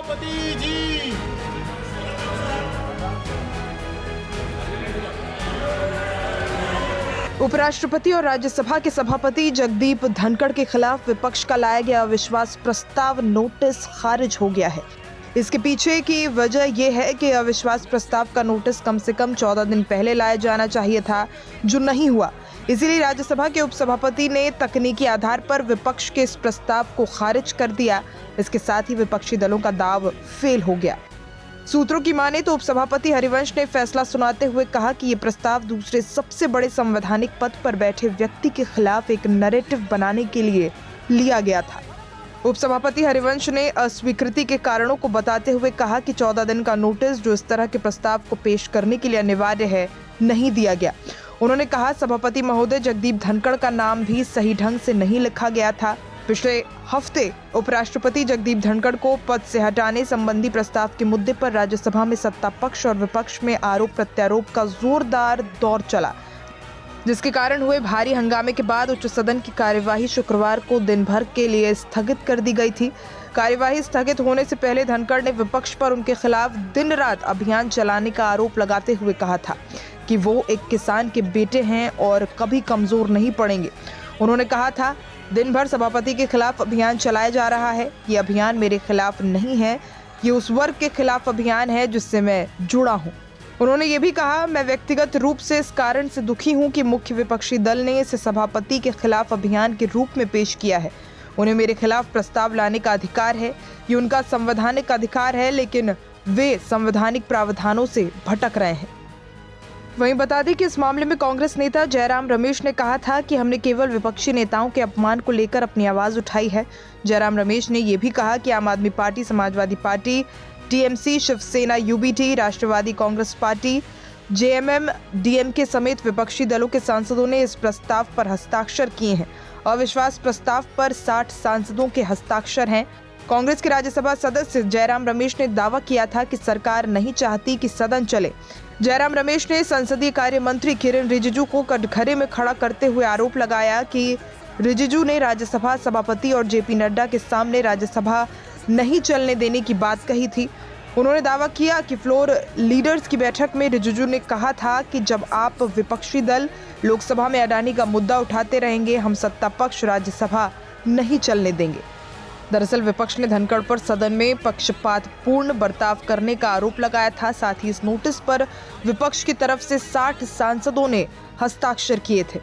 सभापति जी। उपराष्ट्रपति और राज्यसभा के सभापति जगदीप धनखड़ के खिलाफ विपक्ष का लाया गया अविश्वास प्रस्ताव नोटिस खारिज हो गया है। इसके पीछे की वजह यह है कि अविश्वास प्रस्ताव का नोटिस कम से कम 14 दिन पहले लाया जाना चाहिए था, जो नहीं हुआ। इसीलिए राज्यसभा के उपसभापति ने तकनीकी आधार पर विपक्ष के इस प्रस्ताव को खारिज कर दिया। इसके साथ ही विपक्षी दलों का दाव फेल हो गया। सूत्रों की माने तो उपसभापति हरिवंश ने फैसला सुनाते हुए कहा कि ये प्रस्ताव दूसरे सबसे बड़े संवैधानिक पद पर बैठे व्यक्ति के खिलाफ एक नैरेटिव बनाने के लिए लिया गया था। उपसभापति हरिवंश ने अस्वीकृति के कारणों को बताते हुए कहा कि 14 दिन का नोटिस जो इस तरह के प्रस्ताव को पेश करने के लिए अनिवार्य है, नहीं दिया गया। उन्होंने कहा, सभापति महोदय जगदीप धनखड़ का नाम भी सही ढंग से नहीं लिखा गया था। पिछले हफ्ते उपराष्ट्रपति जगदीप धनखड़ को पद से हटाने संबंधी प्रस्ताव के मुद्दे पर राज्यसभा में सत्ता पक्ष और विपक्ष में आरोप प्रत्यारोप का जोरदार दौर चला, जिसके कारण हुए भारी हंगामे के बाद उच्च सदन की कार्यवाही शुक्रवार को दिन भर के लिए स्थगित कर दी गई थी। कार्यवाही स्थगित होने से पहले धनखड़ ने विपक्ष पर उनके खिलाफ दिन रात अभियान चलाने का आरोप लगाते हुए कहा था कि वो एक किसान के बेटे हैं और कभी कमजोर नहीं पड़ेंगे। उन्होंने कहा था, दिन भर सभापति के खिलाफ अभियान चलाया जा रहा है। ये अभियान मेरे खिलाफ नहीं है, ये उस वर्ग के खिलाफ अभियान है जिससे मैं जुड़ा हूँ। उन्होंने ये भी कहा, मैं व्यक्तिगत रूप से इस कारण से दुखी हूँ कि मुख्य विपक्षी दल ने इसे सभापति के खिलाफ अभियान के रूप में पेश किया है। उन्हें मेरे खिलाफ प्रस्ताव लाने का अधिकार है, ये उनका संवैधानिक अधिकार है, लेकिन वे संवैधानिक प्रावधानों से भटक रहे हैं। वहीं बता दें कि इस मामले में कांग्रेस नेता जयराम रमेश ने कहा था कि हमने केवल विपक्षी नेताओं के अपमान को लेकर अपनी आवाज उठाई है। जयराम रमेश ने यह भी कहा कि Aam Aadmi party, Samajwadi party, TMC, Shiv Sena, UBT, Rashtravadi Congress party, JMM, DMK समेत विपक्षी दलों के सांसदों ने इस प्रस्ताव पर हस्ताक्षर किए हैं। अविश्वास प्रस्ताव पर 60 सांसदों के हस्ताक्षर हैं। कांग्रेस के राज्यसभा सदस्य जयराम रमेश ने दावा किया था कि सरकार नहीं चाहती कि सदन चले। जयराम रमेश ने संसदीय कार्य मंत्री किरेन रिजिजू को कटघरे में खड़ा करते हुए आरोप लगाया कि रिजिजू ने राज्यसभा सभापति और जेपी नड्डा के सामने राज्यसभा नहीं चलने देने की बात कही थी। उन्होंने दावा किया कि फ्लोर लीडर्स की बैठक में रिजिजू ने कहा था कि जब आप विपक्षी दल लोकसभा में अडानी का मुद्दा उठाते रहेंगे, हम सत्ता पक्ष राज्यसभा नहीं चलने देंगे। दरअसल विपक्ष ने धनखड़ पर सदन में पक्षपातपूर्ण बर्ताव करने का आरोप लगाया था। साथ ही इस नोटिस पर विपक्ष की तरफ से 60 सांसदों ने हस्ताक्षर किए थे।